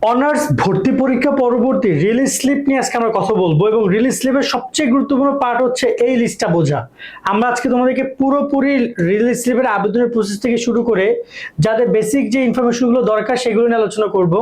Honours ভর্তি পরীক্ষা পরবর্তী রিলিজ স্লিপ নিয়ে আজকে আমরা কথা বলবো এবং রিলিজ স্লিপের সবচেয়ে গুরুত্বপূর্ণ পার্ট হচ্ছে এই লিস্টটা বোঝা। আমরা আজকে তোমাদেরকে পুরোপুরি রিলিজ স্লিপের আবেদনের প্রসেস থেকে শুরু করে যাদের বেসিক যে ইনফরমেশনগুলো দরকার সেগুলো নিয়ে আলোচনা করব।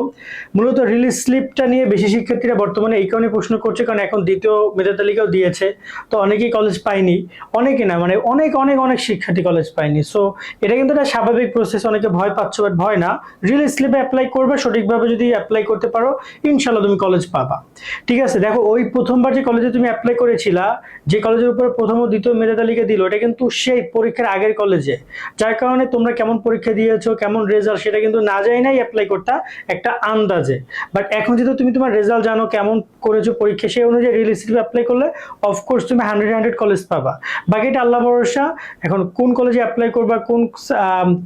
মূলত রিলিজ স্লিপটা নিয়ে বেশি শিক্ষার্থীরা বর্তমানে এই কারণে প্রশ্ন করছে, কারণ এখন দ্বিতীয় মেধা তালিকাও দিয়েছে, তো অনেকেই কলেজ পায়নি, অনেকে না মানে অনেক অনেক অনেক শিক্ষার্থী কলেজ পায়নি। সো এটা কিন্তু একটা স্বাভাবিক প্রসেস, অনেকে ভয় পাচ্ছ, বাট ভয় না, রিলিজ স্লিপে অ্যাপ্লাই করবে, সঠিকভাবে যদি অ্যাপ্লাই করতে পারো ইনশাল্লাহ তুমি কলেজ পাবা। ঠিক আছে, দেখো ওই প্রথমবার যে কলেজে তুমি অ্যাপ্লাই করেছিলা, যে কলেজের উপর প্রথম ও দ্বিতীয় মেধা তালিকা দিল, এটা কিন্তু সেই পরীক্ষার আগের কলেজে, যার কারণে তোমরা কেমন পরীক্ষা দিয়েছো, কেমন রেজাল্ট, সেটা কিন্তু না যাই নাই অ্যাপ্লাই করতে একটা আন্দাজে। বাট এখন যেহেতু তুমি তোমার রেজাল্ট জানো, কেমন করেছো পরীক্ষা, সেই অনুযায়ী রিলিজ স্লিপ অ্যাপ্লাই করলে অফকোর্স তুমি 100 কলেজ পাবা। বাকিটা আল্লাহ ভরসা। এখন কোন কলেজে অ্যাপ্লাই করবা, কোন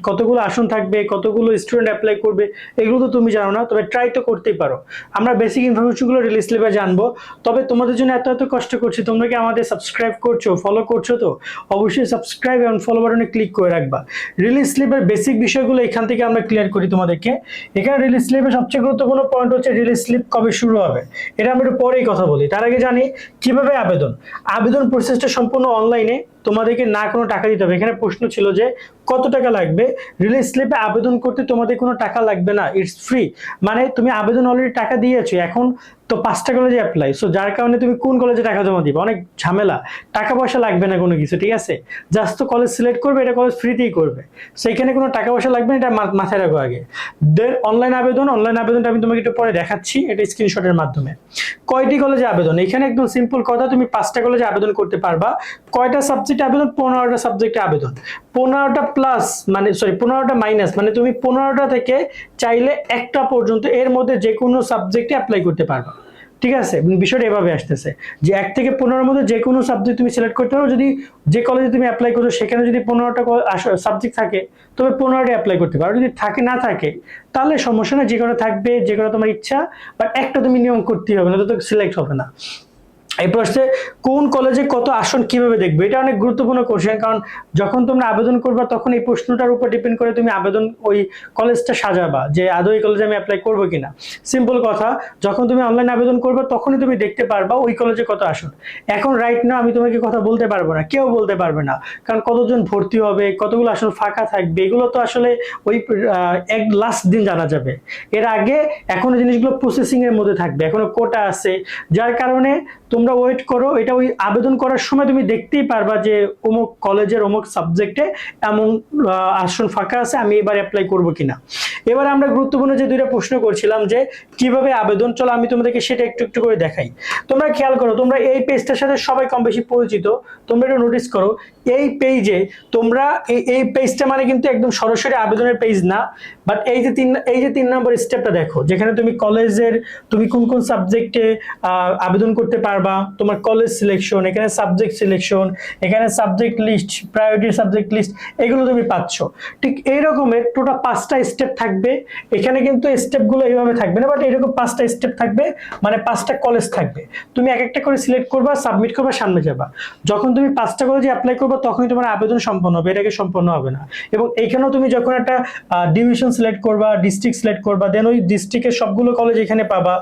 কতগুলো আসন থাকবে, কতগুলো স্টুডেন্ট অ্যাপ্লাই করবে, এগুলো তো তুমি জানো না, তবে ট্রাই তো করতেই পারো। আমরা বেসিক ইনফরমেশনগুলো রিলিজ স্লিপে জানবো। তবে তোমাদের জন্য এত এত কষ্ট করছি, তোমরা কি আমাদের সাবস্ক্রাইব করছো, ফলো করছো? তো অবশ্যই সাবস্ক্রাইব এবং ফলো বাটনে ক্লিক করে রাখবা। রিলিজ স্লিপের বেসিক বিষয়গুলো এখান থেকে আমরা ক্লিয়ার করি তোমাদেরকে। এখানে রিলিজ স্লিপের সবচেয়ে গুরুত্বপূর্ণ পয়েন্ট হচ্ছে রিলিজ স্লিপ কবে শুরু হবে, এটা আমরা একটু পরেই কথা বলি। তার আগে জানি কিভাবে আবেদন প্রসেসটা সম্পূর্ণ অনলাইনে, তোমাদেরকে না কোনো টাকা দিতে হবে। এখানে প্রশ্ন ছিল যে কত টাকা লাগবে। রিলিজ স্লিপে আবেদন করতে তোমাদের কোনো টাকা লাগবে না, ইটস ফ্রি। মানে তুমি আবেদন অলরেডি টাকা দিয়েছো, এখন তো 5টা কলেজে অ্যাপ্লাই, সো যার কারণে তুমি কোন কলেজে টাকা জমা দিবে, অনেক ঝামেলা, টাকা পয়সা লাগবে না কোনো কিছু। ঠিক আছে, জাস্ট তো কলেজ সিলেক্ট করবে, এটা কলেজ ফ্রিতেই করবে, সেইখানে কোনো টাকা পয়সা লাগবে না, এটা মাথায় রাখো আগে। দেন অনলাইন আবেদনটা আমি তোমাকে একটু পরে দেখাচ্ছি, এটা স্ক্রিনশটের মাধ্যমে। কয়টি কলেজে আবেদন, এখানে একদম সিম্পল কথা, তুমি 5টা কলেজে আবেদন করতে পারবা। কয়টা সাবজেক্টে আবেদন? 15টা সাবজেক্টে আবেদন। 15টা প্লাস মানে 15টা মাইনাস মানে তুমি 15টা থেকে চাইলে একটা পর্যন্ত এর মধ্যে যে কোনো সাবজেক্টে অ্যাপ্লাই করতে পারবা। ঠিক আছে, বিষয়টা এভাবে আসতেছে যে 1 থেকে 15-এর মধ্যে যে কোনো সাবজেক্ট তুমি সিলেক্ট করতে পারো। যদি যে কলেজে তুমি অ্যাপ্লাই করছো সেখানে যদি 15টা সাবজেক্ট থাকে, তবে 15টা অ্যাপ্লাই করতে পারো। যদি থাকে না থাকে তাহলে সমস্যা না, যে কটা থাকবে, যে কটা তোমার ইচ্ছা, বাট একটা তুমি নিয়ম করতেই হবে, না তো সিলেক্ট হবে না। এই প্রশ্নে কোন কলেজে কত আসন কিভাবে দেখবে, এটা অনেক গুরুত্বপূর্ণ কোশ্চেন, কারণ যখন তোমরা আবেদন করবা তখন এই প্রশ্নটার উপর ডিপেন্ড করে তুমি আবেদন ওই কলেজটা সাজাবা যে আদৌ এই কলেজে আমি অ্যাপ্লাই করবো কিনা। সিম্পল কথা, যখন তুমি অনলাইন আবেদন করবে তখনই তুমি দেখতে পারবা ওই কলেজে কত আসন। এখন রাইট না আমি তোমাকে কথা বলতে পারবো না, কেউ বলতে পারবে না, কারণ কতজন ভর্তি হবে, কতগুলো আসন ফাঁকা থাকবে, এগুলো তো আসলে ওই এক লাস্ট দিন জানা যাবে। এর আগে এখনো জিনিসগুলো প্রসেসিং এর মধ্যে থাকবে, এখনো কোটা আছে, যার কারণে তোমরা ওয়েট করো। এটা ওই আবেদন করার সময় তুমি দেখতেই পারবা যে অমুক কলেজের অমুক সাবজেক্টে এমন আসন ফাঁকা আছে, আমি এবার অ্যাপ্লাই করবো কিনা। এবার আমরা গুরুত্বপূর্ণ যে দুইটা প্রশ্ন করছিলাম যে কিভাবে আবেদন, চলো আমি তোমাদেরকে সেটা একটু একটু করে দেখাই। তোমরা খেয়াল করো, তোমরা এই পেজটার সাথে সবাই কম বেশি পরিচিত, তোমরা একটু নোটিস করো এই পেজে তোমরা এই পেজটা মানে কিন্তু একদম সরাসরি আবেদনের পেজ না, বাট এই যে 3 নম্বর স্টেপটা দেখো, যেখানে তুমি কলেজের তুমি কোন কোন সাবজেক্টে আবেদন করতে পারবা, তোমার কলেজ সিলেকশন, এখানে সাবজেক্ট সিলেকশন, এখানে subject list, priority subject list, এগুলো তুমি পাচ্ছ। ঠিক এই রকমের টোটাল 5টা স্টেপ থাকবে। এখানে কিন্তু স্টেপগুলো এইভাবে থাকবে না, বাট এরকম 5টা স্টেপ থাকবে, মানে 5টা কলেজ থাকবে। তুমি এক একটা করে সিলেক্ট করবা, সাবমিট করবা, সামনে যাবা। যখন তুমি 5টা কলেজে অ্যাপ্লাই করবা তখনই তোমার আবেদন সম্পন্ন হবে, এর আগে সম্পন্ন হবে না। এবং এইখানেও তুমি যখন একটা ডিভিশন সিলেক্ট করবা, ডিস্ট্রিক্ট সিলেক্ট করবা, দেন ওই ডিস্ট্রিক্টের সবগুলো কলেজ এখানে পাবা।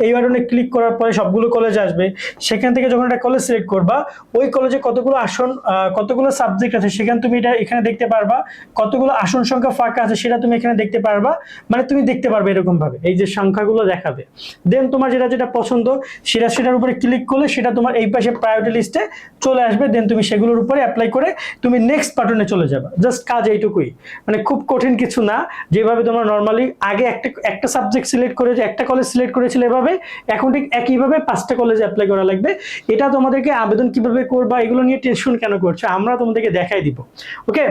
এই বাটনে ক্লিক করার পরে সবগুলো কলেজ আসবে, সেখান থেকে যখন একটা কলেজ সিলেক্ট করবা, ওই কলেজে কতগুলো আসন, কতগুলো সাবজেক্ট আছে সেখানে তুমি এটা এখানে দেখতে পারবা, কতগুলো আসন সংখ্যা ফাঁকা আছে সেটা তুমি এখানে দেখতে পারবা। মানে তুমি দেখতে পারবে এরকম ভাবে, এই যে সংখ্যাগুলো দেখাবে। দেন তোমার যেটা যেটা পছন্দ সেটার উপরে ক্লিক করলে সেটা তোমার এই পাশে প্রায়োরিটি লিস্টে চলে আসবে। দেন তুমি সেগুলোর উপরে অ্যাপ্লাই করে তুমি নেক্সট বাটনে চলে যাবে। জাস্ট কাজ এইটুকুই, মানে খুব কঠিন কিছু না। যেভাবে তোমরা নর্মালি আগে একটা সাবজেক্ট সিলেক্ট করে একটা কলেজ সিলেক্ট করেছিলে এভাবে, এখন ঠিক একইভাবে 5টা কলেজে অ্যাপ্লাই করা লাগবে। এটা তোমাদেরকে আবেদন কিভাবে করবা এগুলো নিয়ে টেনশন কেন করছো, আমরা তোমাদেরকে দেখাই দিব। ওকে,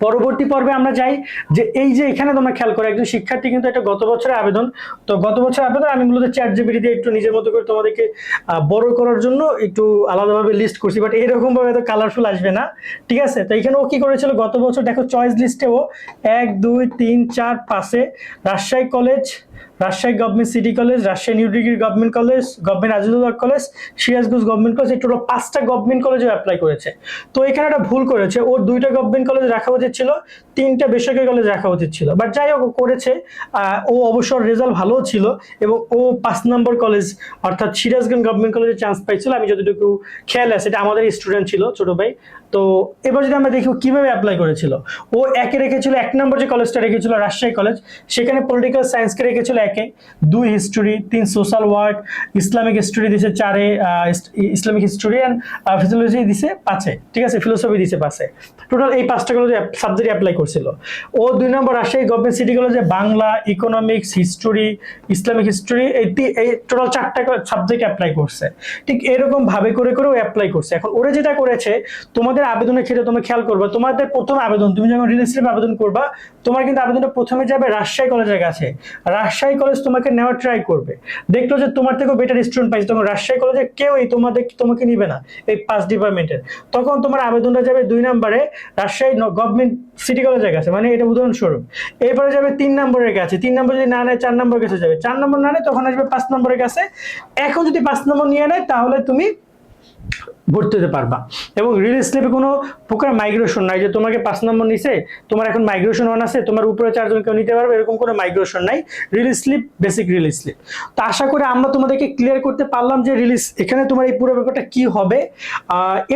পরবর্তী পর্বে আমরা যাই যে এই যে এখানে তোমরা খেয়াল করো, একজন শিক্ষার্থী কিন্তু এটা গত বছরের আবেদন। তো গত বছরের আবেদন আমি মূলত চ্যাটজিপিটি দিয়ে একটু নিজের মতো করে তোমাদেরকে বড় করার জন্য একটু আলাদাভাবে লিস্ট করছি, বাট এরকম ভাবে এত কালারফুল আসবে না। ঠিক আছে, তো এখানে ও কি করেছিল গত বছর, দেখো চয়েস লিস্টে ও 1 2 3 4 5-এ Rajshahi college, Rajshahi government city college, Rajshahi new degree government college, government Azizul college, Sirajganj government college, এই টোটাল 5টা গভর্নমেন্ট কলেজে অ্যাপ্লাই করেছে। তো এখানে একটা ভুল করেছে, ওর 2টা গভর্নমেন্ট কলেজ রাখা উচিত ছিল, 3টা বেসরকারি কলেজ রাখা উচিত ছিল, বাট যাই হোক করেছে। ও অবশ্য রেজাল্ট ভালো ছিল এবং ও 5 নম্বর কলেজ অর্থাৎ সিরাজগঞ্জ গভর্নমেন্ট কলেজে চান্স পাইছিল, আমি যতটুকু খেয়াল আছে, এটা আমাদের স্টুডেন্ট ছিল ছোট ভাই। তো এবার যদি আমরা দেখি কিভাবে অ্যাপ্লাই করেছিল, ও একে রেখেছিল 1 নম্বর যে কলেজটা রেখেছিল রাজশাহী কলেজ, সেখানে পলিটিক্যাল সায়েন্সকে রেখেছিল 1-এ, 2 history, 3 social work, Islamic history দিছে 4-এ, ইসলামিক হিস্ট্রি অ্যান্ড ফিজিওলজি দিছে 5-এ, ঠিক আছে, ফিলোসফি দিছে 5-এ। টোটাল এই 5টা কলেজে সাবজেক্ট অ্যাপ্লাই করছিল। ও 2 নম্বর রাজশাহী গভর্নমেন্ট সিটি কলেজে Bangla, economics, history, Islamic history, এই টোটাল 4টা সাবজেক্ট অ্যাপ্লাই করছে। ঠিক এরকম ভাবে করে করে ও অ্যাপ্লাই করছে। এখন ওরা যেটা করেছে, তোমাদের আবেদনের ক্ষেত্রে তোমরা খেয়াল করবা, তোমাদের প্রথম আবেদন, তুমি যখন রিলিজ স্লিপ আবেদন করবা, তোমার কিন্তু আবেদনটা প্রথমে যাবে রাজশাহী কলেজের কাছে। রাজশাহী কলেজ তোমাকে নেওয়ার ট্রাই করবে, দেখলো যে তোমার থেকেও বেটার স্টুডেন্ট পাইছে, তখন রাজশাহী কলেজে কেউই তোমাকে নিবে না এই 5 ডিপার্টমেন্টের। তখন তোমার আবেদনটা যাবে 2 নম্বরে রাজশাহী গভর্নমেন্ট সিটি কলেজের কাছে, মানে এটা উদাহরণস্বরূপ। এরপরে যাবে 3 নম্বরের কাছে, 3 নম্বর যদি না নেয় 4 নম্বরের কাছে যাবে, 4 নম্বর না নেয় তখন আসবে 5 নম্বরের কাছে। এখন যদি 5 নম্বর নিয়ে নেয় তাহলে তুমি ভর্তি হতে পারবা। এবং রিলিজ স্লিপে কোনো প্রকার মাইগ্রেশন নাই যে তোমাকে 5 নম্বর নিছে, তোমার এখন মাইগ্রেশন 1 আছে, তোমার উপরে 4 জন কেউ নিতে পারবে, এরকম কোনো মাইগ্রেশন নাই। Release slip basic release slip. তো আশা করি আমরা তোমাদেরকে ক্লিয়ার করতে পারলাম যে রিলিজ, এখানে তোমার এই পুরো ব্যাপারটা কি হবে।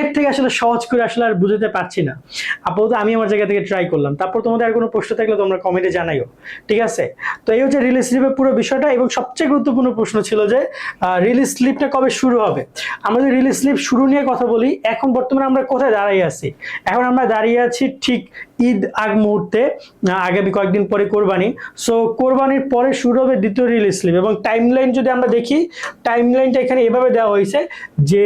এর থেকে আসলে সহজ করে আসলে আর বুঝতে পারছি না, আপাতত আমি আমার জায়গা থেকে ট্রাই করলাম। তারপর তোমাদের আর কোনো প্রশ্ন থাকলে তোমরা কমেন্টে জানাইও, ঠিক আছে। তো এই হচ্ছে রিলিজ স্লিপের পুরো বিষয়টা। এবং সবচেয়ে গুরুত্বপূর্ণ প্রশ্ন ছিল যে রিলিজ স্লিপটা কবে শুরু হবে। আমাদের রিলিজ স্লিপ শুরু নিয়ে কথা বলি, এখন বর্তমানে আমরা কোথায় দাঁড়িয়ে আছি। এখন আমরা দাঁড়িয়ে আছি ঠিক ঈদ আগ মুহূর্তে, আগামী কয়েকদিন পরে কোরবানি। সো কোরবানির পরে শুরু হবে দ্বিতীয় রিলিজ স্লিপ। এবং টাইমলাইন যদি আমরা দেখি, টাইমলাইনটা এখানে এভাবে দেওয়া হয়েছে যে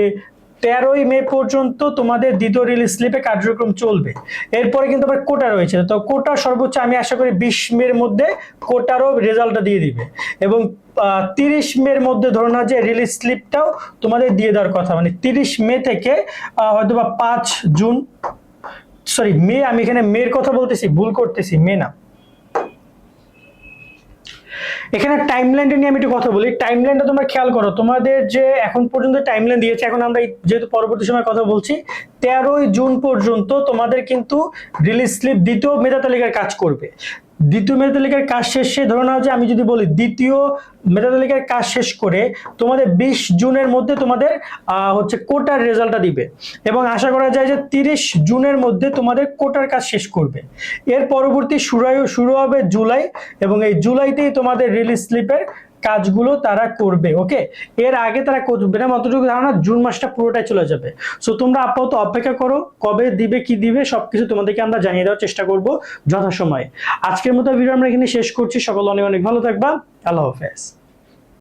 13ই মে পর্যন্ত তোমাদের দ্বিতীয় রিলিজ স্লিপে কার্যক্রম চলবে। এরপরে কিন্তু আবার কোটা রয়েছে, তো কোটা সর্বোচ্চ আমি আশা করি 20 মের মধ্যে কোটারও রেজাল্টটা দিয়ে দিবে। এবং 30 মের মধ্যে ধরো না যে রিলিজ স্লিপটাও তোমাদের দিয়ে দেওয়ার কথা, মানে 30 মে থেকে হয়তো বা 5 জুন, সরি মে, আমি এখানে মের কথা বলতেছি, ভুল করতেছি, মে না। এখানে টাইমলাইনটা নিয়ে আমি একটু কথা বলি। টাইমলাইনটা তোমরা খেয়াল করো, তোমাদের যে এখন পর্যন্ত টাইমলাইন দিয়েছে, এখন আমরা যেহেতু পরবর্তী সময় কথা বলছি, 13ই জুন পর্যন্ত তোমাদের কিন্তু রিলিজ স্লিপ দ্বিতীয় মেধা তালিকার কাজ করবে। দ্বিতীয় মেধা তালিকার কাজ শেষে ধরে নাও যে আমি যদি বলি দ্বিতীয় মেধা তালিকার কাজ শেষ করে তোমাদের 20 জুনের মধ্যে তোমাদের হচ্ছে কোটার রেজাল্টটা দিবে। এবং আশা করা যায় যে 30 জুনের মধ্যে তোমাদের কোটার কাজ শেষ করবে। এর পরবর্তী শুরু হবে জুলাই, এবং এই জুলাইতেই তোমাদের রিলিজ স্লিপের কাজগুলো তারা করবে। ওকে, এর আগে তারা করবে না, অতটুকু ধারণা জুন মাসটা পুরোটাই চলে যাবে। সো তোমরা আপাতত অপেক্ষা করো, কবে দিবে কি দিবে সবকিছু তোমাদেরকে আমরা জানিয়ে দেওয়ার চেষ্টা করব যথাসময়ে। আজকের মতো ভিডিও আমরা এখানে শেষ করছি। সকল অনেক অনেক ভালো থাকবা। আল্লাহ হাফেজ।